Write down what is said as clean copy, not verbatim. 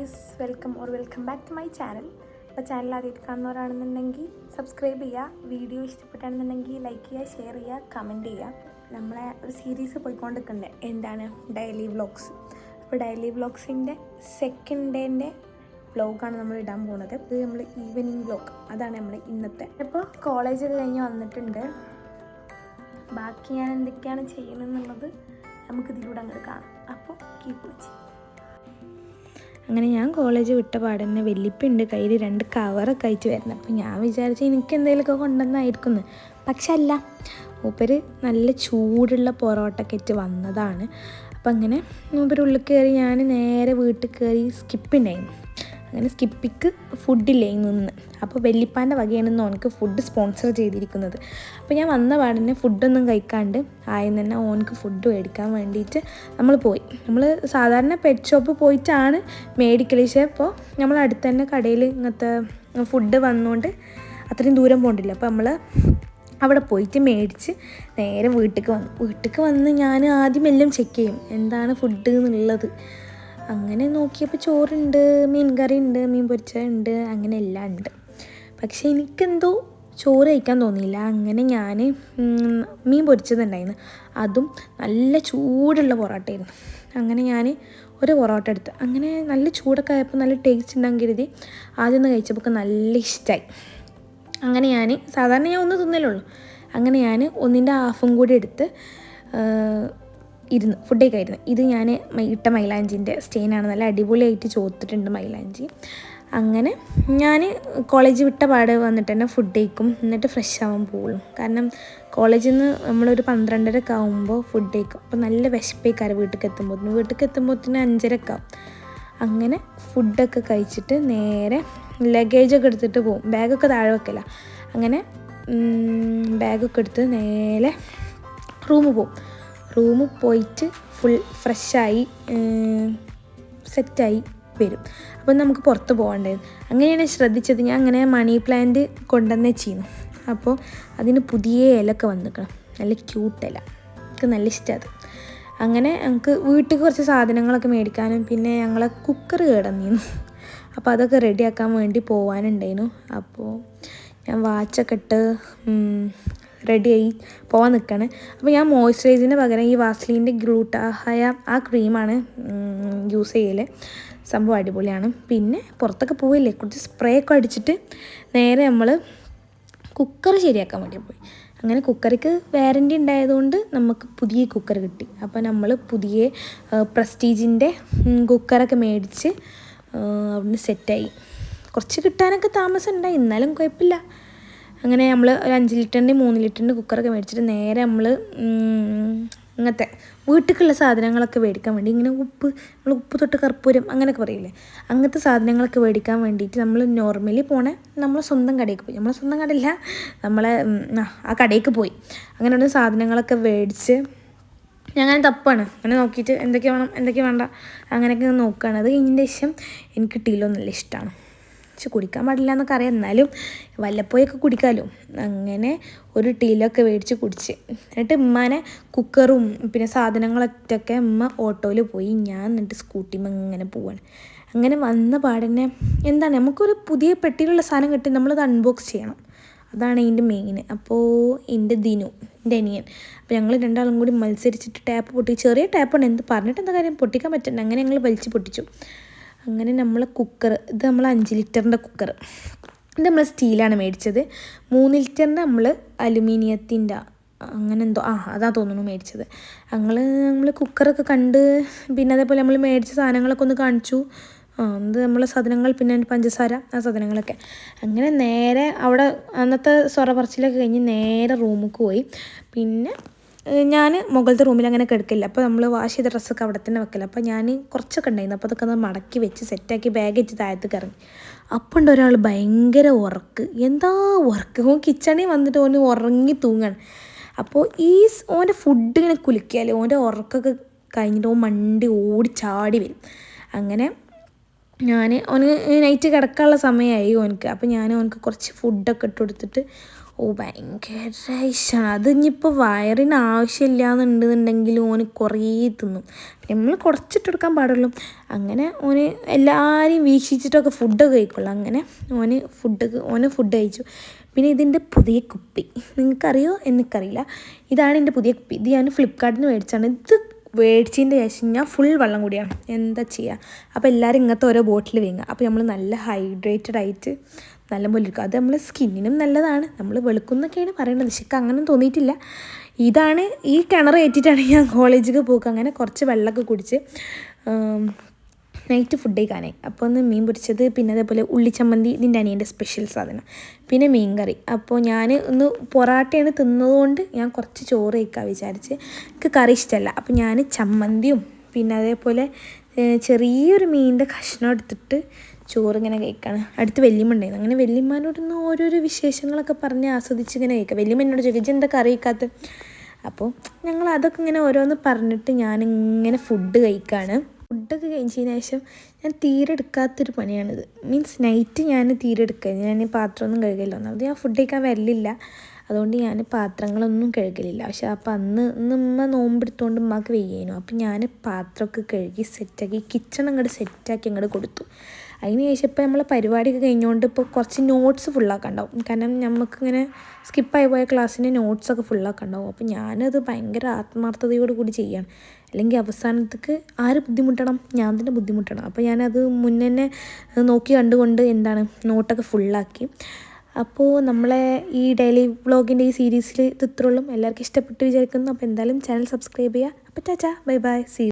Guys, welcome back to my channel. അപ്പോൾ channel ആദ്യമായിട്ട് കാണുന്നവരാണെന്നുണ്ടെങ്കിൽ സബ്സ്ക്രൈബ് ചെയ്യുക, വീഡിയോ ഇഷ്ടപ്പെട്ടാണെന്നുണ്ടെങ്കിൽ ലൈക്ക് ചെയ്യുക, ഷെയർ ചെയ്യുക, കമൻറ്റ് ചെയ്യുക. നമ്മളെ ഒരു സീരീസ് പോയിക്കൊണ്ടിരിക്കുന്നുണ്ട്, എന്താണ് ഡെയിലി വ്ളോഗ്സ്. അപ്പോൾ ഡെയിലി വ്ളോഗ്സിൻ്റെ സെക്കൻഡ് ഡേൻ്റെ വ്ളോഗാണ് നമ്മൾ ഇടാൻ പോകുന്നത്. ഇത് നമ്മൾ ഈവനിങ് വ്ളോഗ്, അതാണ് നമ്മൾ ഇന്നത്തെ. അപ്പോൾ കോളേജൊക്കെ കഴിഞ്ഞ് വന്നിട്ടുണ്ട്. ബാക്കി ഞാൻ എന്തൊക്കെയാണ് ചെയ്യുന്നതെന്നുള്ളത് നമുക്ക് ഇതിലൂടെ അങ്ങോട്ട് കാണാം. അപ്പോൾ കീപ്പ് വാച്ചിങ്. അങ്ങനെ ഞാൻ കോളേജ് വിട്ട പാടന്നെ വെല്ലിപ്പുണ്ട് കയ്യിൽ 2 കവറൊക്കെ അയച്ചു വരുന്നത്. അപ്പോൾ ഞാൻ വിചാരിച്ചു എനിക്ക് എന്തെങ്കിലുമൊക്കെ കൊണ്ടുവന്നായിരിക്കുന്നു. പക്ഷെ അല്ല, മൂപ്പര് നല്ല ചൂടുള്ള പൊറോട്ടയൊക്കെ ഇട്ട് വന്നതാണ്. അപ്പം അങ്ങനെ മൂപ്പര് ഉള്ളിൽ കയറി, ഞാൻ നേരെ വീട്ടിൽ കയറി സ്കിപ്പുണ്ടായിരുന്നു. അങ്ങനെ സ്കിപ്പിക്ക് ഫുഡില്ലേ നിന്ന്. അപ്പോൾ വെല്ലിപ്പാൻ്റെ വകയാണെന്ന് ഓനക്ക് ഫുഡ് സ്പോൺസർ ചെയ്തിരിക്കുന്നത്. അപ്പോൾ ഞാൻ വന്ന പാടിനെ ഫുഡൊന്നും കഴിക്കാണ്ട് ആദ്യം തന്നെ ഓനക്ക് ഫുഡ് മേടിക്കാൻ വേണ്ടിയിട്ട് നമ്മൾ പോയി. നമ്മൾ സാധാരണ പെറ്റ് ഷോപ്പ് പോയിട്ടാണ് മേടിക്കൽ. പക്ഷേ ഇപ്പോൾ നമ്മൾ അടുത്ത് തന്നെ കടയിൽ ഇങ്ങനത്തെ ഫുഡ് വന്നുകൊണ്ട് അത്രയും ദൂരം പോകണ്ടില്ല. അപ്പോൾ നമ്മൾ അവിടെ പോയിട്ട് മേടിച്ച് നേരെ വീട്ടിലേക്ക് വന്ന് ഞാൻ ആദ്യം എല്ലാം ചെക്ക് ചെയ്യും എന്താണ് ഫുഡ് എന്നുള്ളത്. അങ്ങനെ നോക്കിയപ്പോൾ ചോറുണ്ട്, മീൻ കറി ഉണ്ട്, മീൻ പൊരിച്ചതുണ്ട്, അങ്ങനെ എല്ലാം ഉണ്ട്. പക്ഷേ എനിക്കെന്തോ ചോറ് കഴിക്കാൻ തോന്നിയില്ല. അങ്ങനെ ഞാൻ മീൻ പൊരിച്ചതുണ്ടായിരുന്നു, അതും നല്ല ചൂടുള്ള പൊറോട്ടയായിരുന്നു. അങ്ങനെ ഞാൻ ഒരു പൊറോട്ട എടുത്ത്, അങ്ങനെ നല്ല ചൂടൊക്കെ ആയപ്പോൾ നല്ല ടേസ്റ്റ് ഉണ്ടാകും കരുതി ആദ്യം ഒന്ന് കഴിച്ചപ്പോൾ നല്ല ഇഷ്ടമായി. അങ്ങനെ ഞാൻ സാധാരണ ഞാൻ ഒന്ന് തിന്നലുള്ളൂ. അങ്ങനെ ഞാൻ ഒന്നിൻ്റെ ഹാഫും കൂടി എടുത്ത് ഫുഡ് കഴിക്കായിരുന്നു. ഇത് ഞാൻ ഇട്ട മൈലാഞ്ചിൻ്റെ സ്റ്റെയിനാണ്, നല്ല അടിപൊളിയായിട്ട് ചോത്തിട്ടുണ്ട് മൈലാഞ്ചി. അങ്ങനെ ഞാൻ കോളേജ് വിട്ട പാട് വന്നിട്ട് തന്നെ ഫുഡ് കഴിക്കും, എന്നിട്ട് ഫ്രഷ് ആവാൻ പോകും. കാരണം കോളേജിൽ നിന്ന് നമ്മളൊരു 12:30 ആകുമ്പോൾ ഫുഡ് കഴിക്കും. അപ്പോൾ നല്ല വിശപ്പേക്കാറ് വീട്ടിലേക്ക് എത്തുമ്പോഴത്തേന് 5:30 ആവും. അങ്ങനെ ഫുഡൊക്കെ കഴിച്ചിട്ട് നേരെ ലഗേജൊക്കെ എടുത്തിട്ട് പോകും. ബാഗൊക്കെ താഴെ വെക്കല. അങ്ങനെ ബാഗൊക്കെ എടുത്ത് നേരെ റൂമിൽ പോയിട്ട് ഫുൾ ഫ്രഷായി സെറ്റായി വരും. അപ്പം നമുക്ക് പുറത്ത് പോകണ്ടായിരുന്നു. അങ്ങനെയാണ് ശ്രദ്ധിച്ചത്. ഞാൻ അങ്ങനെ മണി പ്ലാന്റ് കൊണ്ടുവന്ന് വെച്ചിരുന്നു. അപ്പോൾ അതിന് പുതിയ ഇലയൊക്കെ വന്നിക്കണം, നല്ല ക്യൂട്ട് ഇല, എനിക്ക് നല്ല ഇഷ്ടമാണ്. അങ്ങനെ ഞങ്ങൾക്ക് വീട്ടിൽ കുറച്ച് സാധനങ്ങളൊക്കെ മേടിക്കാനും പിന്നെ ഞങ്ങളെ കുക്കർ കേടന്നിരുന്നു. അപ്പോൾ അതൊക്കെ റെഡിയാക്കാൻ വേണ്ടി പോകാനുണ്ടായിരുന്നു. അപ്പോൾ ഞാൻ വാച്ചൊക്കെ ഇട്ട് റെഡിയായി പോകാൻ നിൽക്കുകയാണ്. അപ്പോൾ ഞാൻ മോയ്സ്ചറൈസിന് പകരം ഈ വാസ്ലീൻ്റെ ഗ്ലൂട്ടാഹയ ആ ക്രീമാണ് യൂസ് ചെയ്യൽ. സംഭവം അടിപൊളിയാണ്. പിന്നെ പുറത്തൊക്കെ പോവില്ലേ, കുറച്ച് സ്പ്രേ ഒക്കെ അടിച്ചിട്ട് നേരെ നമ്മൾ കുക്കർ ശരിയാക്കാൻ വേണ്ടി പോയി. അങ്ങനെ കുക്കർക്ക് വാറൻറ്റി ഉണ്ടായതുകൊണ്ട് നമുക്ക് പുതിയ കുക്കർ കിട്ടി. അപ്പോൾ നമ്മൾ പുതിയ പ്രസ്റ്റീജിൻ്റെ കുക്കറൊക്കെ മേടിച്ച് അവിടുന്ന് സെറ്റായി. കുറച്ച് കിട്ടാനൊക്കെ താമസം ഉണ്ടായി, എന്നാലും കുഴപ്പമില്ല. അങ്ങനെ നമ്മൾ ഒരു 5 ലിറ്ററിൻ്റെ 3 ലിറ്ററിൻ്റെ കുക്കറൊക്കെ മേടിച്ചിട്ട് നേരെ നമ്മൾ ഇങ്ങനത്തെ വീട്ടിലേക്കുള്ള സാധനങ്ങളൊക്കെ മേടിക്കാൻ വേണ്ടി ഇങ്ങനെ ഉപ്പ് തൊട്ട് കർപ്പൂരം അങ്ങനെയൊക്കെ പറയില്ലേ, അങ്ങനത്തെ സാധനങ്ങളൊക്കെ മേടിക്കാൻ വേണ്ടിയിട്ട് നമ്മൾ നോർമലി നമ്മളെ സ്വന്തം കടയിലേക്ക് പോയി. നമ്മളെ സ്വന്തം കടയില്ല, ആ കടയിലേക്ക് പോയി. അങ്ങനെ ഒരു സാധനങ്ങളൊക്കെ മേടിച്ച് ഞാൻ അങ്ങനെ തപ്പാണ്, അങ്ങനെ നോക്കിയിട്ട് എന്തൊക്കെ വേണം എന്തൊക്കെ വേണ്ട അങ്ങനെയൊക്കെ നോക്കുകയാണ്. അത് കഴിഞ്ഞതിന് ശേഷം എനിക്ക് ടീലോ നല്ല ഇഷ്ടമാണ്. പക്ഷെ കുടിക്കാൻ പാടില്ല എന്നൊക്കെ അറിയാം, എന്നാലും വല്ലപ്പോഴൊക്കെ കുടിക്കാമല്ലോ. അങ്ങനെ ഒരു ടീലൊക്കെ മേടിച്ച് കുടിച്ച്, എന്നിട്ട് ഉമ്മാനെ കുക്കറും പിന്നെ സാധനങ്ങളൊക്കെ ഉമ്മ ഓട്ടോയിൽ പോയി, ഞാൻ എന്നിട്ട് സ്കൂട്ടിമ്മ ഇങ്ങനെ പോവാണ്. അങ്ങനെ വന്ന പാടന്നെ എന്താണ് നമുക്കൊരു പുതിയ പെട്ടിയിലുള്ള സാധനം കിട്ടി, നമ്മളത് അൺബോക്സ് ചെയ്യണം, അതാണ് ഇതിൻ്റെ മെയിൻ. അപ്പോൾ എൻ്റെ അനിയൻ, അപ്പോൾ ഞങ്ങൾ 2 ആളും കൂടി മത്സരിച്ചിട്ട് ടാപ്പ് പൊട്ടി. ചെറിയ ടാപ്പാണ്, പറഞ്ഞിട്ട് എന്താ കാര്യം, പൊട്ടിക്കാൻ പറ്റണ്ട. അങ്ങനെ ഞങ്ങൾ വലിച്ച് പൊട്ടിച്ചു. അങ്ങനെ നമ്മൾ കുക്കർ, ഇത് നമ്മൾ 5 ലിറ്ററിൻ്റെ കുക്കർ, ഇത് നമ്മൾ സ്റ്റീലാണ് മേടിച്ചത്. 3 ലിറ്ററിൻ്റെ നമ്മൾ അലുമിനിയത്തിൻ്റെ അങ്ങനെ എന്തോ അതാ തോന്നുന്നു മേടിച്ചത്. നമ്മൾ കുക്കറൊക്കെ കണ്ട് പിന്നെ അതേപോലെ നമ്മൾ മേടിച്ച സാധനങ്ങളൊക്കെ ഒന്ന് കാണിച്ചു. ഇത് നമ്മളെ സാധനങ്ങൾ, പിന്നെ പഞ്ചസാര, ആ സാധനങ്ങളൊക്കെ. അങ്ങനെ നേരെ അവിടെ അന്നത്തെ സൊറ പറച്ചിലൊക്കെ കഴിഞ്ഞ് നേരെ റൂമിലേക്ക് പോയി. പിന്നെ ഞാൻ മുകളിലത്തെ റൂമിൽ അങ്ങനെ കിടക്കില്ല. അപ്പോൾ നമ്മൾ വാഷ് ചെയ്ത ഡ്രസ്സൊക്കെ അവിടെ തന്നെ വെക്കില്ല. അപ്പോൾ ഞാൻ കുറച്ചൊക്കെ ഉണ്ടായിരുന്നു, അപ്പോൾ അതൊക്കെ ഒന്ന് മടക്കി വെച്ച് സെറ്റാക്കി ബാഗ് വെച്ച് താഴത്തേക്ക് ഇറങ്ങി. അപ്പോൾ ഉണ്ട് ഒരാൾ ഭയങ്കര ഉറക്ക്, എന്താ ഉറക്ക്, കിച്ചണിൽ വന്നിട്ട് ഓന് ഉറങ്ങി തൂങ്ങാണ്. അപ്പോൾ ഓൻ്റെ ഫുഡ് ഇങ്ങനെ കുലിക്കിയാൽ ഓൻ്റെ ഉറക്കൊക്കെ കഴിഞ്ഞിട്ട് മണ്ടി ചാടി വരും. അങ്ങനെ ഓന് നൈറ്റ് കിടക്കാനുള്ള സമയമായി ഓനക്ക്. അപ്പോൾ ഓനക്ക് കുറച്ച് ഫുഡൊക്കെ ഇട്ട് കൊടുത്തിട്ട് ഓ ഭയങ്കര ഇഷ്ടമാണ്. അത് ഇനിയിപ്പോൾ വയറിന് ആവശ്യമില്ല എന്നുണ്ടെന്നുണ്ടെങ്കിൽ ഓന് കുറേ തിന്നും. നമ്മൾ കുറച്ചിട്ട് കൊടുക്കാൻ പാടുള്ളൂ. അങ്ങനെ ഓന് എല്ലാവരെയും വീക്ഷിച്ചിട്ടൊക്കെ ഫുഡൊക്കെ കഴിക്കുള്ളൂ. അങ്ങനെ ഓന് ഫുഡ് കഴിച്ചു. പിന്നെ ഇതിൻ്റെ പുതിയ കുപ്പി നിങ്ങൾക്കറിയോ? എനിക്കറിയില്ല. ഇതാണ് എൻ്റെ പുതിയ കുപ്പി. ഇത് ഞാൻ ഫ്ലിപ്കാർട്ടിൽ നിന്ന് മേടിച്ചാണ്. ഇത് മേടിച്ചതിൻ്റെ ശേഷം ഞാൻ ഫുൾ വെള്ളം കൂടിയാണ്. എന്താ ചെയ്യുക? അപ്പോൾ എല്ലാവരും ഇങ്ങനത്തെ ഓരോ ബോട്ടിൽ വാങ്ങുക. അപ്പോൾ നമ്മൾ നല്ല ഹൈഡ്രേറ്റഡ് ആയിട്ട് നല്ലപോലെ ഇരിക്കും. അത് നമ്മൾ സ്കിന്നിനും നല്ലതാണ്. നമ്മൾ വെളുക്കുന്നൊക്കെയാണ് പറയുന്നത്. പക്ഷേ അങ്ങനെ തോന്നിയിട്ടില്ല. ഇതാണ് ഈ കിണർ ഏറ്റിട്ടാണ് ഞാൻ കോളേജിൽ പോക്ക്. അങ്ങനെ കുറച്ച് വെള്ളമൊക്കെ കുടിച്ച് നൈറ്റ് ഫുഡ് കഴിക്കാനായി. അപ്പോൾ ഒന്ന് മീൻ പൊരിച്ചത്, പിന്നെ അതേപോലെ ഉള്ളിച്ചമ്മന്തി, ഇതിൻ്റെ അനിയൻ്റെ സ്പെഷ്യൽ സാധനം, പിന്നെ മീൻ കറി. അപ്പോൾ ഞാൻ ഒന്ന് പൊറാട്ടയാണ് തിന്നതുകൊണ്ട് ഞാൻ കുറച്ച് ചോറ് കഴിക്കാൻ വിചാരിച്ച്. എനിക്ക് കറി ഇഷ്ടമല്ല. അപ്പോൾ ഞാൻ ചമ്മന്തിയും പിന്നെ അതേപോലെ ചെറിയൊരു മീനിൻ്റെ കഷ്ണം എടുത്തിട്ട് ചോറിങ്ങനെ കഴിക്കുകയാണ്. അടുത്ത് വല്യമ്മ ഉണ്ടായിരുന്നു. അങ്ങനെ വല്യമ്മനോടൊന്ന് ഓരോരോ വിശേഷങ്ങളൊക്കെ പറഞ്ഞ് ആസ്വദിച്ച് ഇങ്ങനെ കഴിക്കുക. വല്യമ്മ എന്നോട് ചോദിച്ചു എന്താ കറി കഴിക്കാത്ത? അപ്പോൾ ഞങ്ങൾ അതൊക്കെ ഇങ്ങനെ ഓരോന്ന് പറഞ്ഞിട്ട് ഞാനിങ്ങനെ ഫുഡ് കഴിക്കുകയാണ്. ഫുഡൊക്കെ കഴിച്ചതിന് ശേഷം ഞാൻ തീരെ എടുക്കാത്തൊരു പണിയാണിത്. മീൻസ് നൈറ്റ് ഞാൻ തീരെ എടുക്കുക. ഞാൻ പാത്രമൊന്നും കഴുകില്ല. ഒന്നാമത് ഞാൻ ഫുഡ് കഴിക്കാൻ വരലില്ല. അതുകൊണ്ട് ഞാൻ പാത്രങ്ങളൊന്നും കഴുകലില്ല. പക്ഷെ അപ്പോൾ അന്ന് ഉമ്മ നോമ്പെടുത്തുകൊണ്ട് ഉമ്മക്ക് വയ്യേനു. അപ്പോൾ ഞാൻ പാത്രമൊക്കെ കഴുകി സെറ്റാക്കി കിച്ചൺ അങ്ങോട്ട് സെറ്റാക്കി അങ്ങോട്ട് കൊടുത്തു. അതിന് ശേഷം ഇപ്പോൾ നമ്മളെ പരിപാടിയൊക്കെ കഴിഞ്ഞുകൊണ്ട് ഇപ്പോൾ കുറച്ച് നോട്ട്സ് ഫുള്ളാക്കാണ്ടാവും. കാരണം നമുക്കിങ്ങനെ സ്കിപ്പായി പോയ ക്ലാസ്സിൻ്റെ നോട്ട്സൊക്കെ ഫുള്ളാക്കാണ്ടാവും. അപ്പോൾ ഞാനത് ഭയങ്കര ആത്മാർത്ഥതയോട് കൂടി ചെയ്യാണ്. അല്ലെങ്കിൽ അവസാനത്തേക്ക് ആര് ബുദ്ധിമുട്ടണം? ഞാൻ തന്നെ ബുദ്ധിമുട്ടണം. അപ്പോൾ ഞാനത് മുന്നേ നോക്കി കണ്ടുകൊണ്ട് നോട്ടൊക്കെ ഫുള്ളാക്കി. അപ്പോൾ നമ്മളെ ഈ ഡെയിലി വ്ളോഗിൻ്റെ ഈ സീരീസിൽ ഇത് ഇത്രയുള്ളൂ. എല്ലാവർക്കും ഇഷ്ടപ്പെട്ട് വിചാരിക്കുന്നു. അപ്പോൾ എന്തായാലും ചാനൽ സബ്സ്ക്രൈബ് ചെയ്യുക. അപ്പോൾ tata, bye bye, see U.